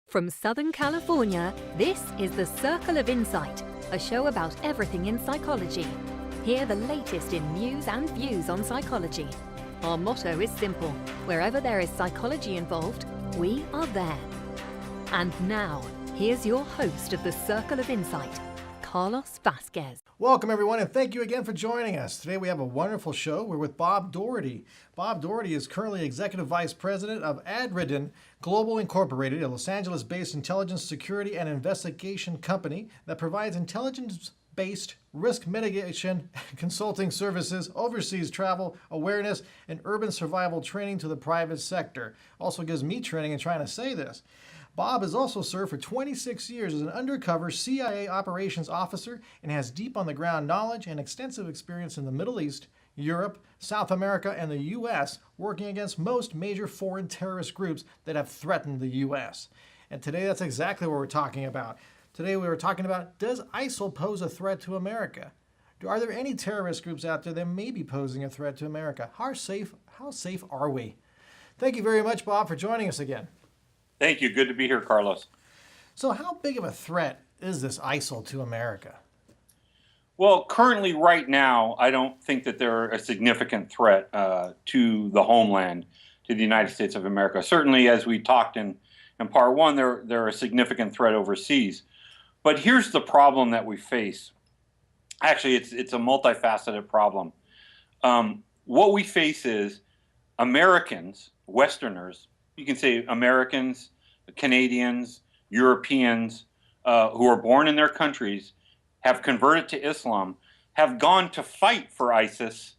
From Southern California, this is The Circle of Insight, a show about everything in psychology. Hear the latest in news and views on psychology. Our motto is simple: wherever there is psychology involved, we are there. And now, here's your host of The Circle of Insight, Carlos Vasquez. Welcome, everyone, and thank you again for joining us. Today we have a wonderful show. We're with Bob Doherty. Bob Doherty is currently Executive Vice President of Avoidant Global Incorporated, a Los Angeles-based intelligence security and investigation company that provides intelligence-based risk mitigation consulting services, overseas travel, awareness, and urban survival training to the private sector. Also gives me training in trying to say this. Bob has also served for 26 years as an undercover CIA operations officer and has deep on-the-ground knowledge and extensive experience in the Middle East, Europe, South America, and the U.S., working against most major foreign terrorist groups that have threatened the U.S. And today, that's exactly what we're talking about. Today, we were talking about, does ISIL pose a threat to America? Are there any terrorist groups out there that may be posing a threat to America? How safe are we? Thank you very much, Bob, for joining us again. Thank you. Good to be here, Carlos. So how big of a threat is this ISIL to America? Well, currently, right now, I don't think that they're a significant threat to the homeland, to the United States of America. Certainly, as we talked in part one, they're a significant threat overseas. But here's the problem that we face. Actually, it's a multifaceted problem. What we face is Americans, Westerners, you can say Americans, Canadians, Europeans who are born in their countries, have converted to Islam, have gone to fight for ISIS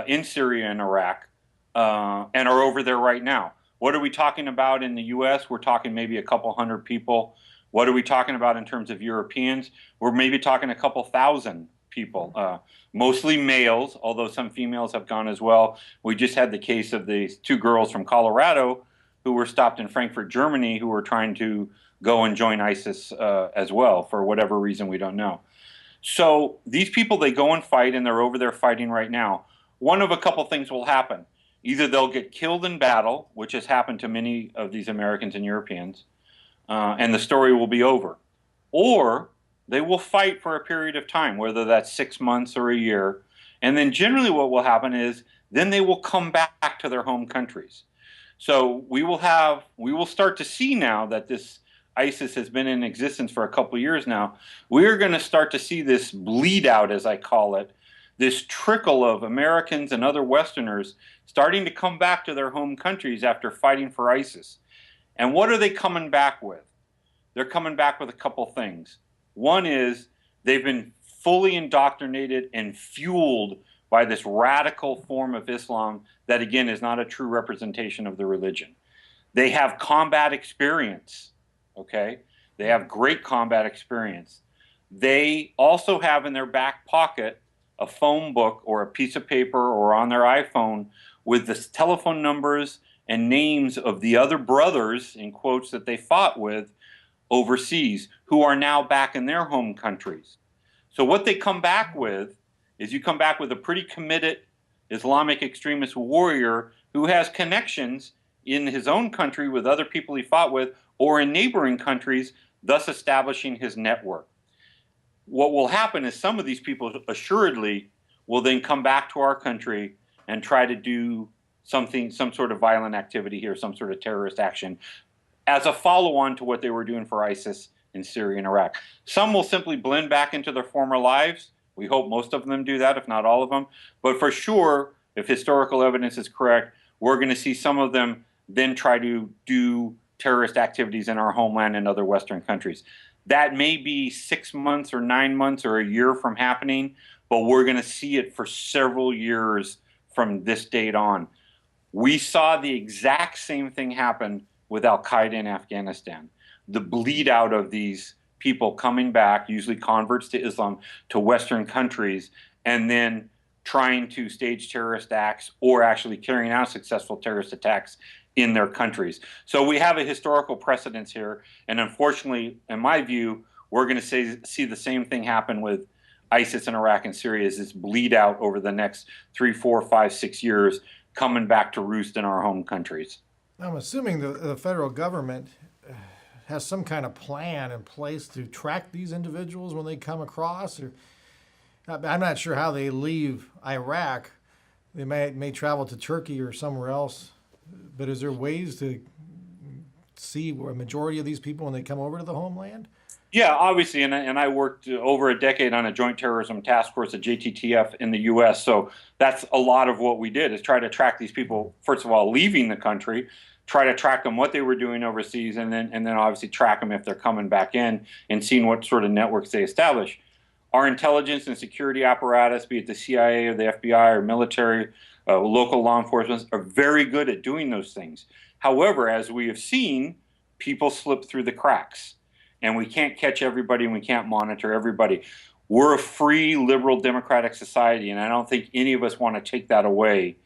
in Syria and Iraq, and are over there right now. What are we talking about in the U.S.? We're talking maybe a couple hundred people. What are we talking about in terms of Europeans? We're maybe talking a couple thousand people, mostly males, although some females have gone as well. We just had the case of these two girls from Colorado who were stopped in Frankfurt, Germany, who were trying to go and join ISIS as well, for whatever reason we don't know. So these people, they go and fight, and they're over there fighting right now. One of a couple things will happen. Either they'll get killed in battle, which has happened to many of these Americans and Europeans, and the story will be over. Or they will fight for a period of time, whether that's 6 months or a year. And then generally what will happen is then they will come back to their home countries. So we will start to see now that this ISIS has been in existence for a couple of years now. We're going to start to see this bleed out, as I call it, this trickle of Americans and other Westerners starting to come back to their home countries after fighting for ISIS. And what are they coming back with? They're coming back with a couple things. One is they've been fully indoctrinated and fueled by this radical form of Islam that, again, is not a true representation of the religion. They have combat experience, okay? They have great combat experience. They also have in their back pocket a phone book or a piece of paper or on their iPhone with the telephone numbers and names of the other brothers, in quotes, that they fought with overseas, who are now back in their home countries. So what they come back with is you come back with a pretty committed Islamic extremist warrior who has connections in his own country with other people he fought with or in neighboring countries, thus establishing his network. What will happen is some of these people assuredly will then come back to our country and try to do some sort of violent activity here, some sort of terrorist action, as a follow-on to what they were doing for ISIS in Syria and Iraq. Some will simply blend back into their former lives. We hope most of them do that, if not all of them. But for sure, if historical evidence is correct, we're going to see some of them then try to do terrorist activities in our homeland and other Western countries. That may be 6 months or 9 months or a year from happening, but we're going to see it for several years from this date on. We saw the exact same thing happen with Al-Qaeda in Afghanistan. The bleed out of these people coming back, usually converts to Islam, to Western countries, and then trying to stage terrorist acts or actually carrying out successful terrorist attacks in their countries. So we have a historical precedence here, and unfortunately, in my view, we're going to see the same thing happen with ISIS in Iraq and Syria as this bleed out over the next 3, 4, 5, 6 years, coming back to roost in our home countries. I'm assuming the federal government has some kind of plan in place to track these individuals when they come across? Or I'm not sure how they leave Iraq. They may travel to Turkey or somewhere else. But is there ways to see a majority of these people when they come over to the homeland? Yeah, obviously, and I worked over a decade on a joint terrorism task force at JTTF in the U.S. So that's a lot of what we did, is try to track these people, first of all, leaving the country, try to track them what they were doing overseas, and then obviously track them if they're coming back in and seeing what sort of networks they establish. Our intelligence and security apparatus, be it the CIA or the FBI or military, local law enforcement, are very good at doing those things. However, as we have seen, people slip through the cracks. And we can't catch everybody, and we can't monitor everybody. We're a free, liberal, democratic society, and I don't think any of us want to take that away,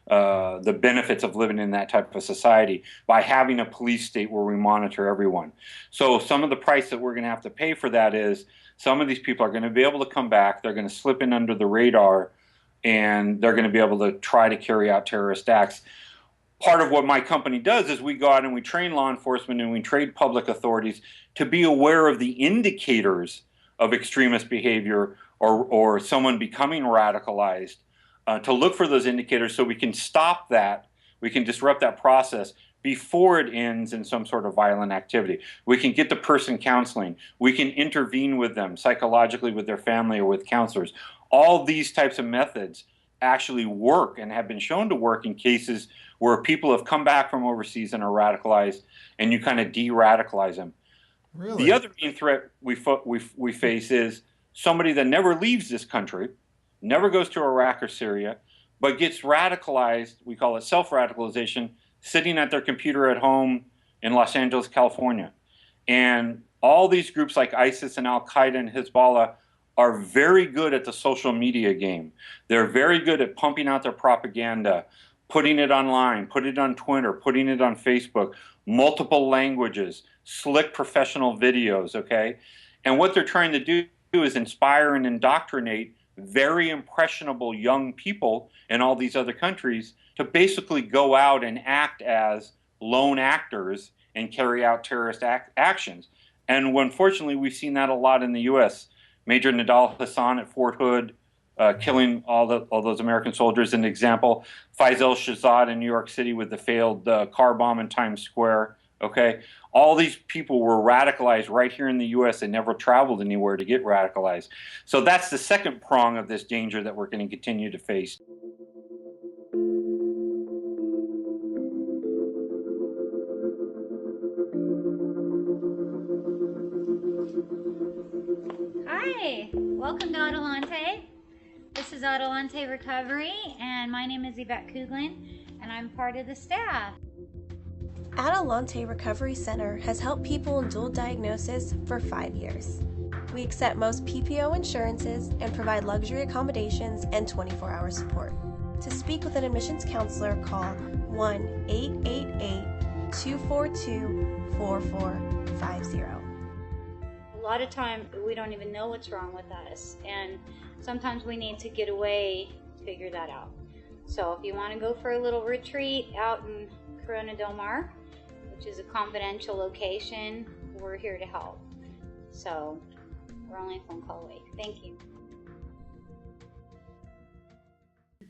the benefits of living in that type of society, by having a police state where we monitor everyone. So some of the price that we're going to have to pay for that is some of these people are going to be able to come back, they're going to slip in under the radar, and they're going to be able to try to carry out terrorist acts. Part of what my company does is we go out and we train law enforcement and we train public authorities to be aware of the indicators of extremist behavior or someone becoming radicalized, to look for those indicators so we can stop that, we can disrupt that process before it ends in some sort of violent activity. We can get the person counseling. We can intervene with them psychologically with their family or with counselors. All these types of methods actually work and have been shown to work in cases where people have come back from overseas and are radicalized, and you kind of de-radicalize them. Really? The other main threat we face is somebody that never leaves this country, never goes to Iraq or Syria, but gets radicalized, we call it self-radicalization, sitting at their computer at home in Los Angeles, California. And all these groups like ISIS and Al-Qaeda and Hezbollah are very good at the social media game. They're very good at pumping out their propaganda, putting it online, putting it on Twitter, putting it on Facebook, multiple languages, slick professional videos, okay? And what they're trying to do is inspire and indoctrinate very impressionable young people in all these other countries to basically go out and act as lone actors and carry out terrorist actions. And unfortunately, we've seen that a lot in the U.S. Major Nidal Hassan at Fort Hood, killing all those American soldiers, an example. Faisal Shahzad in New York City with the failed car bomb in Times Square. Okay, all these people were radicalized right here in the U.S. and never traveled anywhere to get radicalized. So that's the second prong of this danger that we're going to continue to face. Hi, welcome to Adelante. This is Adelante Recovery, and my name is Yvette Kuglin, and I'm part of the staff. Adelante Recovery Center has helped people in dual diagnosis for 5 years. We accept most PPO insurances and provide luxury accommodations and 24-hour support. To speak with an admissions counselor, call 1-888-242-4450. A lot of time we don't even know what's wrong with us, and sometimes we need to get away to figure that out. So if you want to go for a little retreat out in Corona Del Mar, which is a confidential location, we're here to help. So we're only a phone call away. Thank you.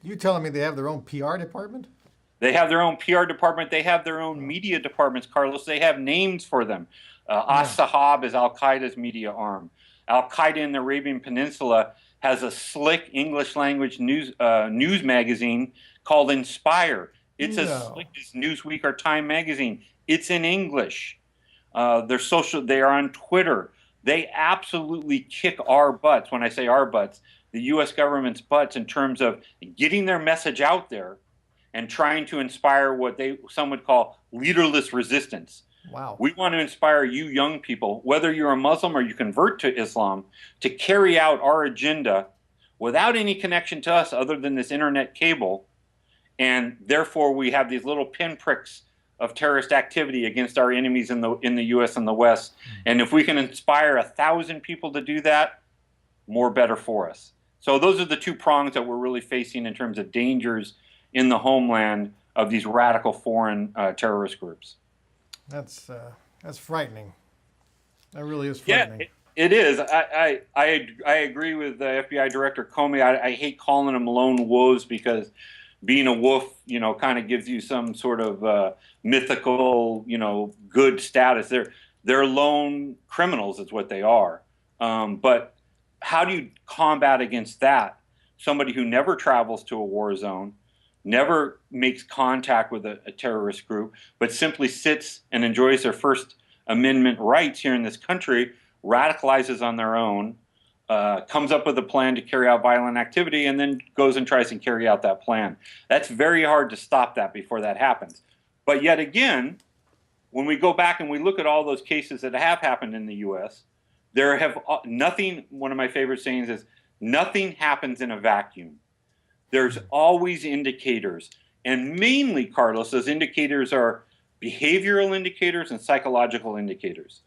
You telling me they have their own PR department? They have their own PR department. They have their own media departments, Carlos. They have names for them. As-Sahab is Al-Qaeda's media arm. Al-Qaeda in the Arabian Peninsula has a slick English language news magazine called Inspire. It's as slick as Newsweek or Time magazine. It's in English. They are on Twitter. They absolutely kick our butts. When I say our butts, the U.S. government's butts, in terms of getting their message out there and trying to inspire what some would call leaderless resistance. Wow. We want to inspire you young people, whether you're a Muslim or you convert to Islam, to carry out our agenda without any connection to us other than this internet cable. And therefore, we have these little pinpricks of terrorist activity against our enemies in the U.S. and the West. And if we can inspire 1,000 people to do that, more better for us. So those are the two prongs that we're really facing in terms of dangers in the homeland of these radical foreign terrorist groups. That's frightening. That really is Yeah, frightening. it is. I agree with FBI Director Comey. I hate calling them lone wolves because being a wolf, kind of gives you some sort of mythical, good status. They're lone criminals, is what they are. But how do you combat against that? Somebody who never travels to a war zone, never makes contact with a terrorist group, but simply sits and enjoys their First Amendment rights here in this country, radicalizes on their own, comes up with a plan to carry out violent activity, and then goes and tries to carry out that plan. That's very hard to stop that before that happens. But yet again, when we go back and we look at all those cases that have happened in the U.S., there have nothing. One of my favorite sayings is, nothing happens in a vacuum. There's always indicators. And mainly, Carlos, those indicators are behavioral indicators and psychological indicators.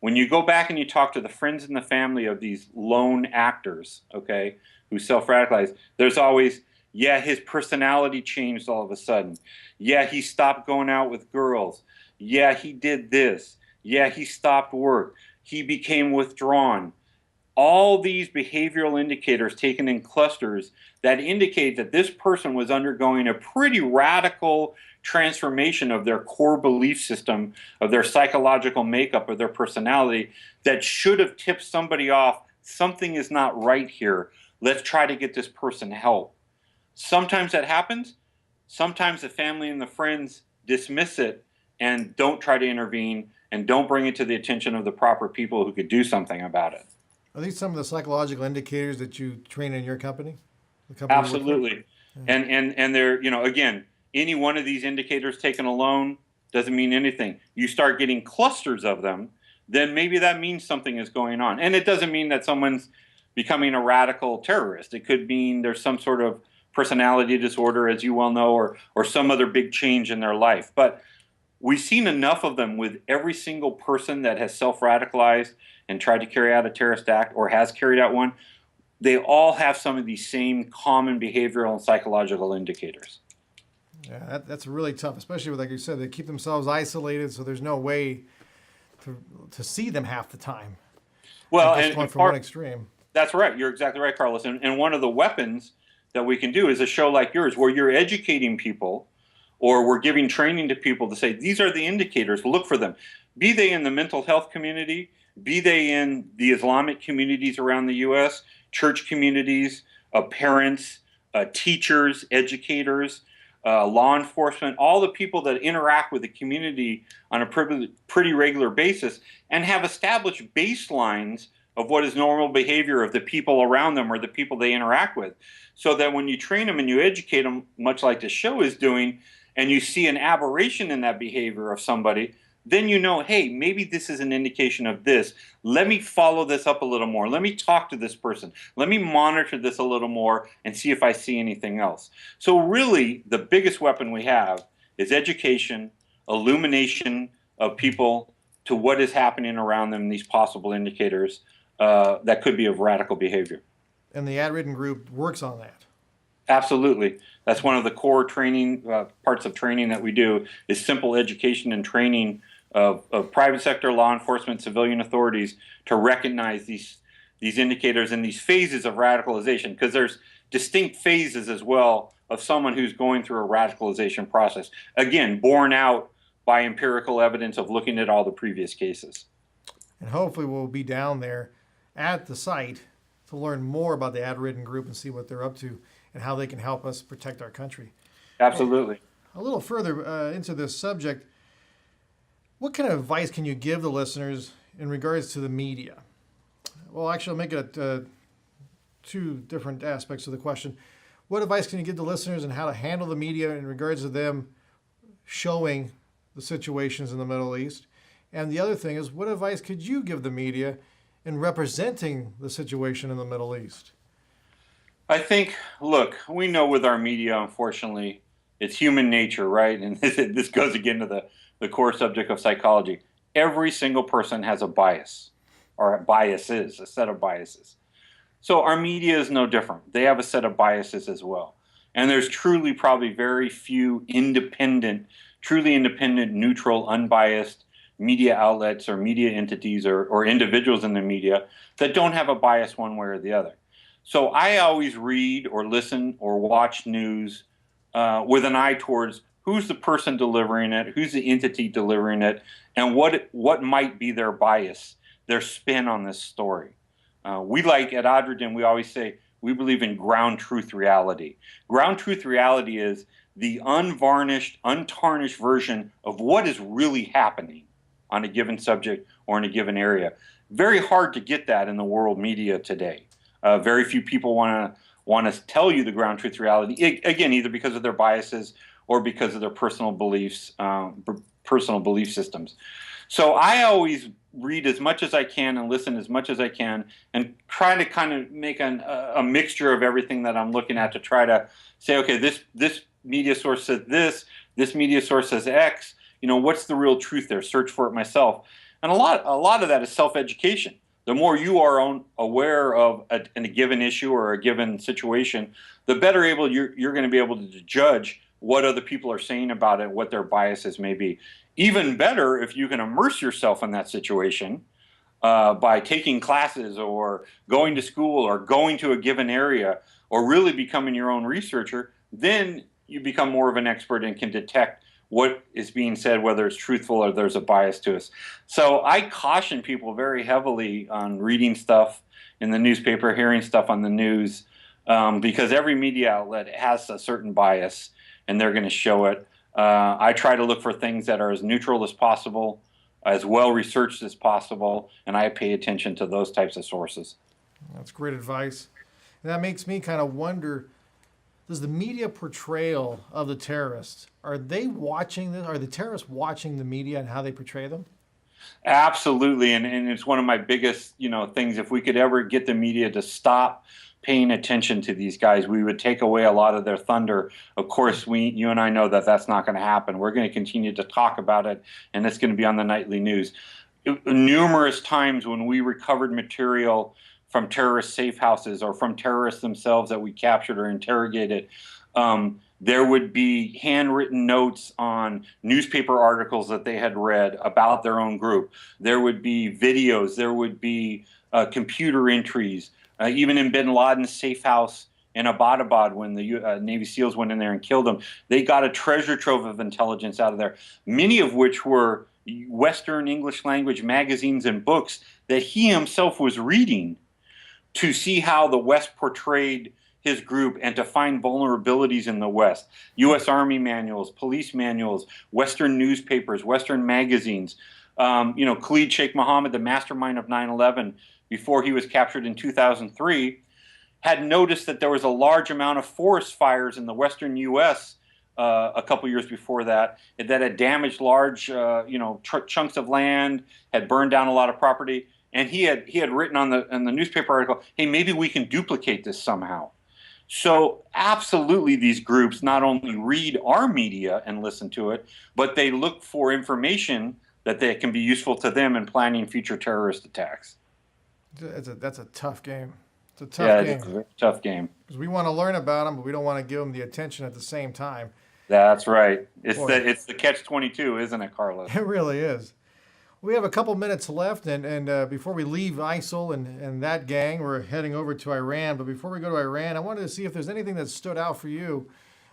When you go back and you talk to the friends and the family of these lone actors, okay, who self-radicalize, there's always, yeah, his personality changed all of a sudden. Yeah, he stopped going out with girls. Yeah, he did this. Yeah, he stopped work. He became withdrawn. All these behavioral indicators taken in clusters that indicate that this person was undergoing a pretty radical transformation of their core belief system, of their psychological makeup, of their personality, that should have tipped somebody off. Something is not right here. Let's try to get this person help. Sometimes that happens. Sometimes the family and the friends dismiss it and don't try to intervene and don't bring it to the attention of the proper people who could do something about it. Are these some of the psychological indicators that you train in your company? The company you work for? Absolutely. And they're, again, any one of these indicators taken alone doesn't mean anything. You start getting clusters of them, then maybe that means something is going on. And it doesn't mean that someone's becoming a radical terrorist. It could mean there's some sort of personality disorder, as you well know, or some other big change in their life. But we've seen enough of them with every single person that has self-radicalized and tried to carry out a terrorist act or has carried out one. They all have some of these same common behavioral and psychological indicators. Yeah, that's really tough, especially with, like you said, they keep themselves isolated, so there's no way to see them half the time. Well, and going from one extreme. That's right. You're exactly right, Carlos. And one of the weapons that we can do is a show like yours, where you're educating people, or we're giving training to people to say, these are the indicators, look for them. Be they in the mental health community, be they in the Islamic communities around the U.S., church communities, parents, teachers, educators, law enforcement, all the people that interact with the community on a pretty regular basis and have established baselines of what is normal behavior of the people around them or the people they interact with. So that when you train them and you educate them, much like the show is doing, and you see an aberration in that behavior of somebody, then you know, hey, maybe this is an indication of this. Let me follow this up a little more. Let me talk to this person. Let me monitor this a little more and see if I see anything else. So really, the biggest weapon we have is education, illumination of people to what is happening around them, these possible indicators that could be of radical behavior. And the ad-ridden group works on that. Absolutely. That's one of the core training parts of training that we do is simple education and training of private sector, law enforcement, civilian authorities to recognize these indicators and these phases of radicalization, because there's distinct phases as well of someone who's going through a radicalization process. Again, borne out by empirical evidence of looking at all the previous cases. And hopefully we'll be down there at the site to learn more about the ad-ridden group and see what they're up to and how they can help us protect our country. Absolutely. A little further into this subject, what kind of advice can you give the listeners in regards to the media? Well, actually, I'll make it two different aspects of the question. What advice can you give the listeners on how to handle the media in regards to them showing the situations in the Middle East? And the other thing is, what advice could you give the media in representing the situation in the Middle East? I think, look, we know with our media, unfortunately, it's human nature, right? And this goes again to the core subject of psychology. Every single person has a bias, or biases, a set of biases. So our media is no different. They have a set of biases as well. And there's truly probably very few truly independent, neutral, unbiased media outlets or media entities or individuals in the media that don't have a bias one way or the other. So I always read or listen or watch news with an eye towards who's the person delivering it, who's the entity delivering it, and what might be their bias, their spin on this story. We like at Adridin, we always say we believe in ground truth reality. Ground truth reality is the unvarnished, untarnished version of what is really happening on a given subject or in a given area. Very hard to get that in the world media today. Very few people want to tell you the ground truth reality, again, either because of their biases or because of their personal beliefs, personal belief systems. So I always read as much as I can and listen as much as I can and try to kind of make a mixture of everything that I'm looking at to try to say, okay, this media source says this media source says X, what's the real truth there? Search for it myself. And a lot of that is self-education. The more you are aware of a given issue or a given situation, the better you're going to be able to judge what other people are saying about it, what their biases may be. Even better if you can immerse yourself in that situation by taking classes or going to school or going to a given area or really becoming your own researcher, then you become more of an expert and can detect what is being said, whether it's truthful or there's a bias to us. So I caution people very heavily on reading stuff in the newspaper, hearing stuff on the news, because every media outlet has a certain bias and they're going to show it. I try to look for things that are as neutral as possible, as well researched as possible, and I pay attention to those types of sources. That's great advice. And that makes me kind of wonder, does the media portrayal of the terrorists, are they watching this? Are the terrorists watching the media and how they portray them? Absolutely, and it's one of my biggest, things. If we could ever get the media to stop paying attention to these guys, we would take away a lot of their thunder. Of course, you and I know that that's not going to happen. We're going to continue to talk about it, and it's going to be on the nightly news. Numerous times when we recovered material from terrorist safe houses or from terrorists themselves that we captured or interrogated, there would be handwritten notes on newspaper articles that they had read about their own group. There would be videos. There would be computer entries. Even in bin Laden's safe house in Abbottabad, when the Navy SEALs went in there and killed him, they got a treasure trove of intelligence out of there, many of which were Western English language magazines and books that he himself was reading to see how the West portrayed his group and to find vulnerabilities in the West. U.S. Army manuals, police manuals, Western newspapers, Western magazines. Khalid Sheikh Mohammed, the mastermind of 9/11, before he was captured in 2003, had noticed that there was a large amount of forest fires in the western U.S. A couple years before that had damaged large, chunks of land, had burned down a lot of property, and he had written on the newspaper article, hey, maybe we can duplicate this somehow. So absolutely, these groups not only read our media and listen to it, but they look for information that can be useful to them in planning future terrorist attacks. That's a tough game. It's a tough game. It's a tough game. Because we want to learn about them, but we don't want to give them the attention at the same time. That's right. It's the catch-22, isn't it, Carlos? It really is. We have a couple minutes left, and before we leave ISIL and that gang, we're heading over to Iran. But before we go to Iran, I wanted to see if there's anything that stood out for you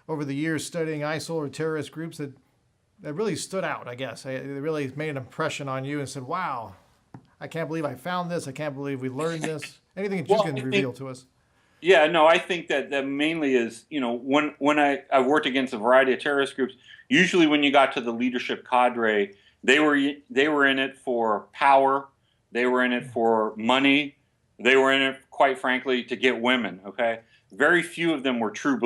over the years studying ISIL or terrorist groups that really stood out, I guess. It really made an impression on you and said, wow, I can't believe I found this. I can't believe we learned this. Anything that you can reveal to us? Yeah, no, I think that mainly is, when I've worked against a variety of terrorist groups, usually when you got to the leadership cadre, they were in it for power, they were in it for money, they were in it, quite frankly, to get women, okay? Very few of them were true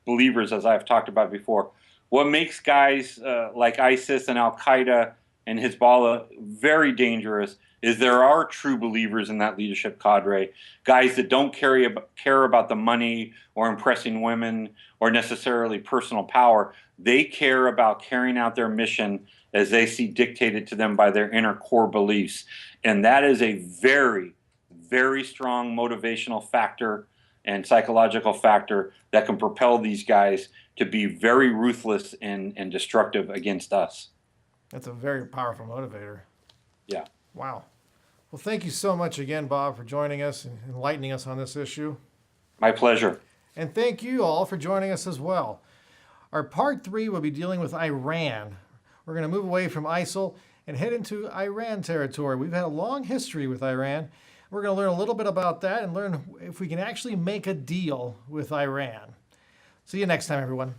believers, as I've talked about before. What makes guys like ISIS and Al-Qaeda and Hezbollah very dangerous is there are true believers in that leadership cadre, guys that don't care about the money or impressing women or necessarily personal power. They care about carrying out their mission as they see dictated to them by their inner core beliefs. And that is a very, very strong motivational factor and psychological factor that can propel these guys to be very ruthless and destructive against us. That's a very powerful motivator. Yeah. Wow. Well, thank you so much again, Bob, for joining us and enlightening us on this issue. My pleasure. And thank you all for joining us as well. Our part 3 will be dealing with Iran. We're going to move away from ISIL and head into Iran territory. We've had a long history with Iran. We're going to learn a little bit about that and learn if we can actually make a deal with Iran. See you next time, everyone.